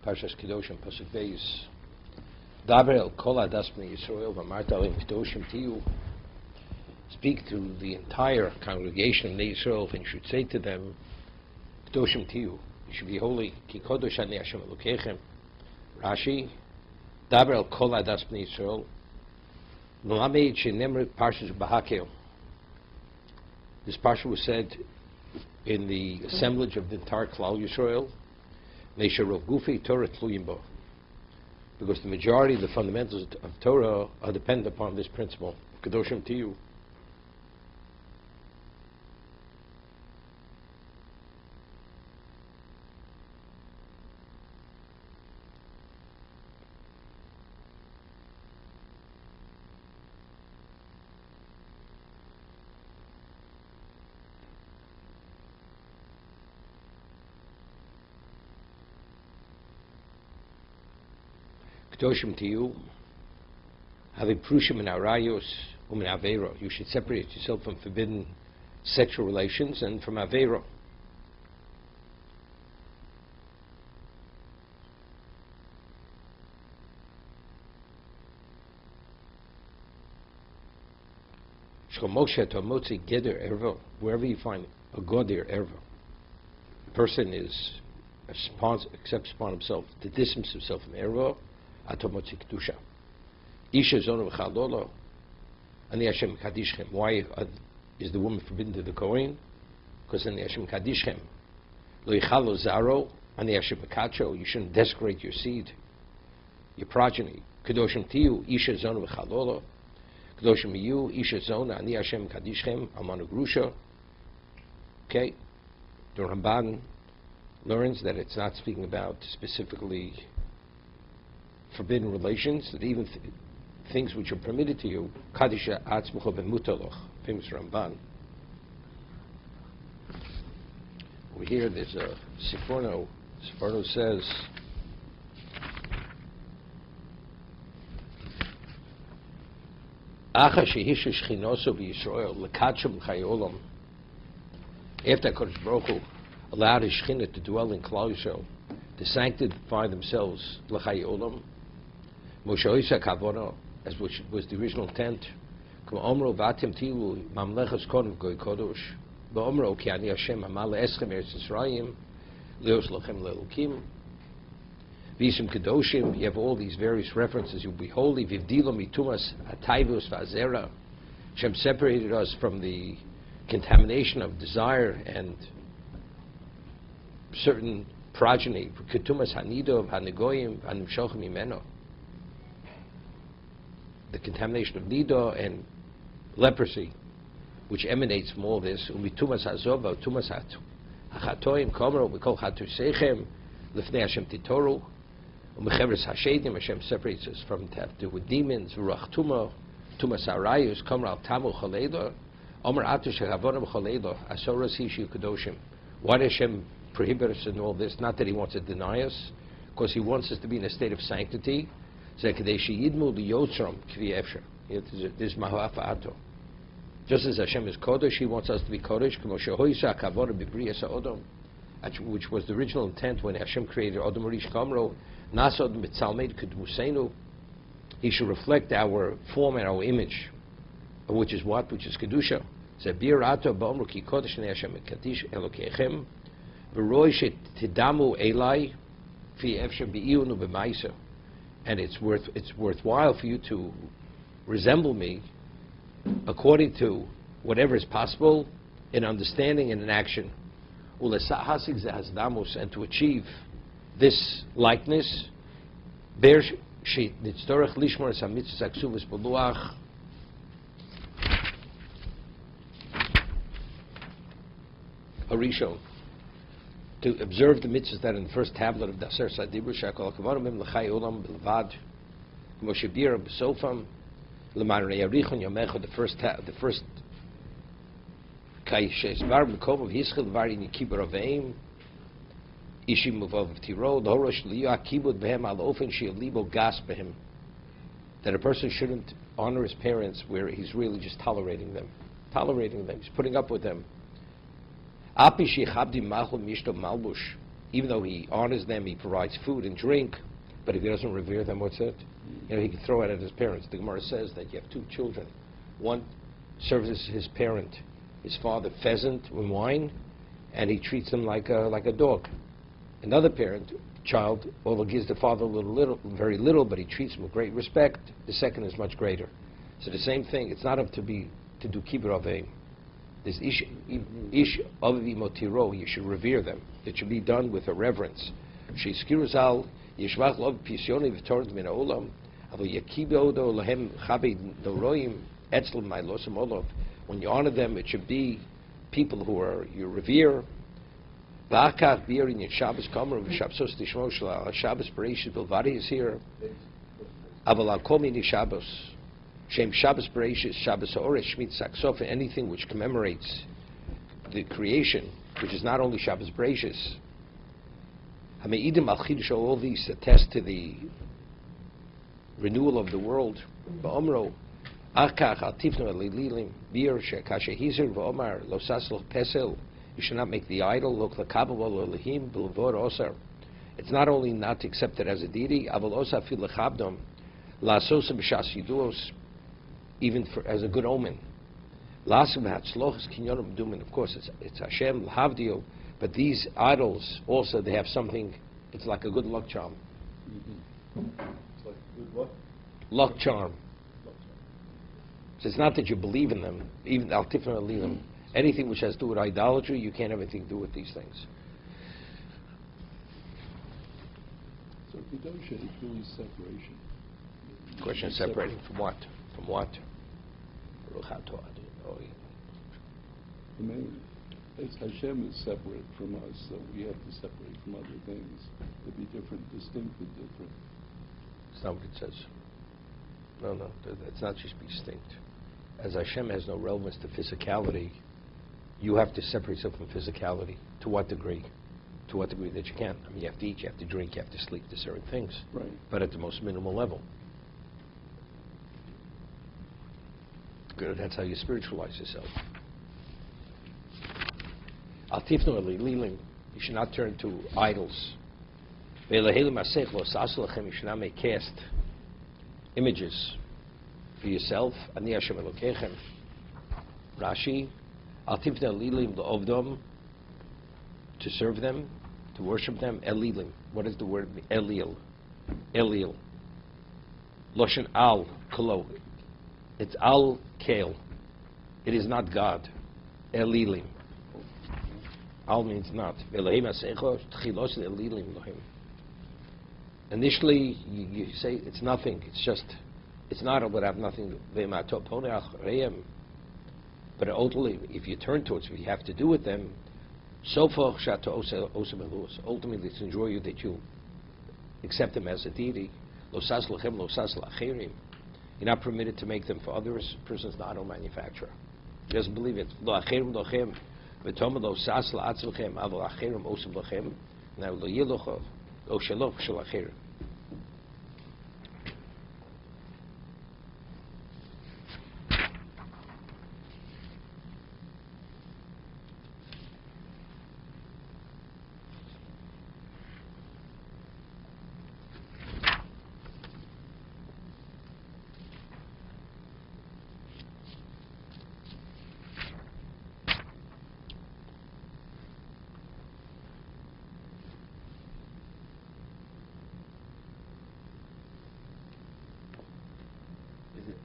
parshas Kedoshim, pasuk beis. Daber el kol adas bnei Yisrael v'amarta aleim Kedoshim tiyu. Speak to the entire congregation of Israel, and you should say to them, Kedoshim tiyu. You should be holy. Ki kodosh ani Hashem Elokechem. Rashi. Daber el kol adas bnei Yisrael. Melamed shenemar parshas b'hakel. This parsha was said in the assemblage of the entire Klal Yisrael. Because the majority of the fundamentals of Torah are dependent upon this principle. Kedoshim tiyu. Kedoshim tiyu, having prushim and arayos umin avero. You should separate yourself from forbidden sexual relations and from avero. Wherever you find a godir ervo, a person accepts upon himself to distance himself from ervo. Atomotzi kedusha. Isha zonu v'chadolo. Ani Hashem kadishchem. Why is the woman forbidden to the Kohen? Because Ani Hashem kadishchem. Lo yichalo zaro. Ani Hashem kacho. You shouldn't desecrate your seed, your progeny. Kedoshim tiyu. Isha zonu v'chadolo. Kedoshim yu. Isha zonu. Ani Hashem kadishchem. Amanu grusha. Okay. The Ramban learns that it's not speaking about specifically forbidden relations, that even things which are permitted to you, kadisha atzmucha b'mutaloch, famous Ramban. Over here there's a Siforno. Siforno says, Acha shehisha shchinoso v'Yisrael lekatshim l'chayolam. After HaKadosh Baruch Hu allowed His Shechina to dwell in Klal Yisrael, to sanctify themselves l'chayolam, as which was the original intent. Visim Kedoshim, you have all these various references. You'll be holy. Vivdilo mitumas ataivus vazera. Hashem separated us from the contamination of desire and certain progeny. Ketumas hanidov hanigoyim hanimshochim imeno. The contamination of nida and leprosy, which emanates from all this. Umitumas hazova, tumas hachatoim komro, we call hatusechem lifnei Hashem titoru. Umecheres hashedim, Hashem separates us from to do with demons. Urach tuma, tumas arayus, komra tamu choledo, omer atush havonim choledo, asoras hishu kedoshim. Why does Hashem prohibit us in all this? Not that He wants to deny us, because He wants us to be in a state of sanctity. Just as Hashem is Kodesh, He wants us to be Kodesh, which was the original intent when Hashem created Adam Rish Kamro, Nasod Mitzalmed Kedmusenu. He should reflect our form and our image, which is what? Which is Kedusha. Zabir Ato Ba'omru Ki Kodesh Ne Hashem Kadish Elokechem V'roi Shetidamu Elai Fi Efshem B'iyunu B'maisa. And it's worthwhile for you to resemble me according to whatever is possible in understanding and in action. And to achieve this likeness, Harishon, to observe the mitzvahs that in the first tablet of Daser Sadibur Shakol Kavarim L'Chai Olam B'Levad Moshe Bira B'Sofam L'Mar Yarichon Yomecha, the first Kai Sheisvar B'Kov of Hischel Var in Kibbur Aveim Ishim Muvav Tiro the Horosh Liya Kibud Behem Al Ofen Shil Libo Gas Behem, that a person shouldn't honor his parents where he's really just tolerating them, he's putting up with them. even though he honors them, he provides food and drink, but if he doesn't revere them, what's it? He can throw it at his parents. The Gemara says that you have two children. One serves his parent, his father, pheasant and wine, and he treats him like a dog. Another child, although gives the father very little, but he treats him with great respect. The second is much greater. So the same thing. It's not up to do kibbur avim. This ish aviv motiro. You should revere them. It should be done with a reverence. Sheizkiru zal yishvach lov pisyoni v'torad min ha'olam avo yakibodo lahem chabed noroim etzl ma'ilosam olov. When you honor them, it should be people you revere. V'akach bir in Shabbos kamer v'shabsos tishmo shel Shabbos Bereishis Bilvadi is here. Aval al kol mini Shabbos. Shem Shabbos Bereishis, Shabbos Ha'oresh, Shmit Saksof, anything which commemorates the creation, which is not only Shabbos Bereishis. Hame'idim al Chidush, all these attest to the renewal of the world. Ba'omro, Achach al Tifnu Lilim, Bir Shekashe Hizir V'omar, Lo Sasloch Pesel, you should not make the idol, Lo Klakabel Elohim, B'Levor Osar. It's not only not to accept it as a deity, Aval Osa Fil Lechabdom, La Sosa B'Shas Yiduos, even as a good omen. Of course, it's Hashem, L'havdil, but these idols also, they have something, it's like a good luck charm. It's like good what? Luck charm. So it's not that you believe in them, even Al-Tifna Alilim. Anything which has to do with idolatry, you can't have anything to do with these things. So Kedoshim is really separation. The question is separating from what? From what? I mean, as Hashem is separate from us, so we have to separate from other things to be different, distinctly different. That's not what it says. No, it's not just be distinct. As Hashem has no relevance to physicality, you have to separate yourself from physicality. To what degree? To what degree that you can. I mean, you have to eat, you have to drink, you have to sleep, to certain things. Right. But at the most minimal level. Good, that's how you spiritualize yourself. You should not turn to idols. You should not make cast images for yourself. Rashi, to serve them, to worship them. Elilim. What is the word? Elil. Elil. Loshen al kolo. It's al kale. It is not God. Elilim. Al means not. Initially, you say it's nothing. It's not. It would have nothing. But ultimately, if you turn towards what you have to do with them, ultimately it's enjoy you that you accept them as a deity. You're not permitted to make them for others. A person is not a manufacturer. He doesn't believe it.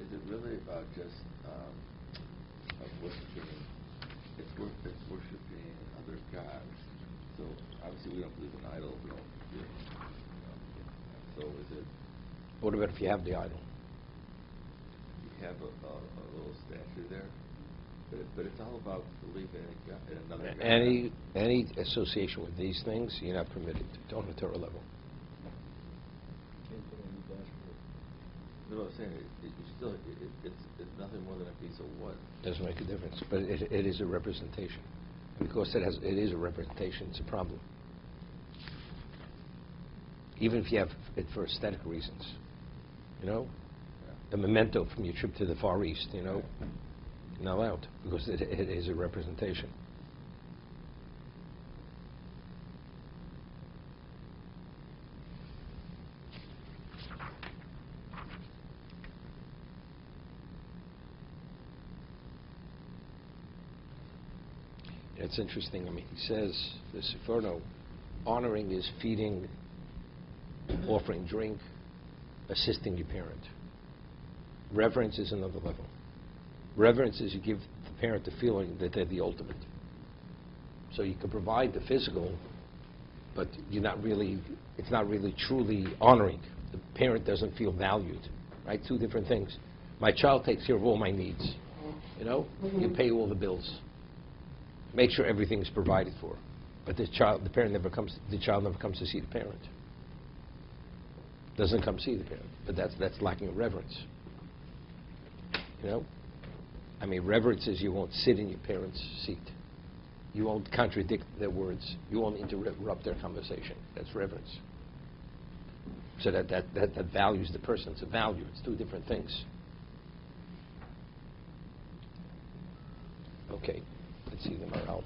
Is it really about just worshiping? It's worshiping other gods. So obviously we don't believe in idols. We don't. So is it? What about if you have the idol? You have a little statue there, but it's all about believing in another God. Any association with these things, you're not permitted to on a Torah level. No, I'm saying it's nothing more than a piece of wood. Doesn't make a difference, but it is a representation. And because it is a representation, it's a problem. Even if you have it for aesthetic reasons, the memento from your trip to the Far East, you're not allowed because it is a representation. it's interesting. I mean, he says, the Seforno, honoring is feeding, offering drink, assisting your parent. Reverence is another level. Reverence is you give the parent the feeling that they're the ultimate. So you can provide the physical, but it's not really truly honoring. The parent doesn't feel valued, right? Two different things. My child takes care of all my needs. You pay all the bills. Make sure everything's provided for. But the child never comes to see the parent. Doesn't come see the parent. But that's lacking of reverence. I mean, reverence is you won't sit in your parents' seat. You won't contradict their words. You won't interrupt their conversation. That's reverence. So that values the person. It's a value. It's two different things. Okay. Let's see the morale.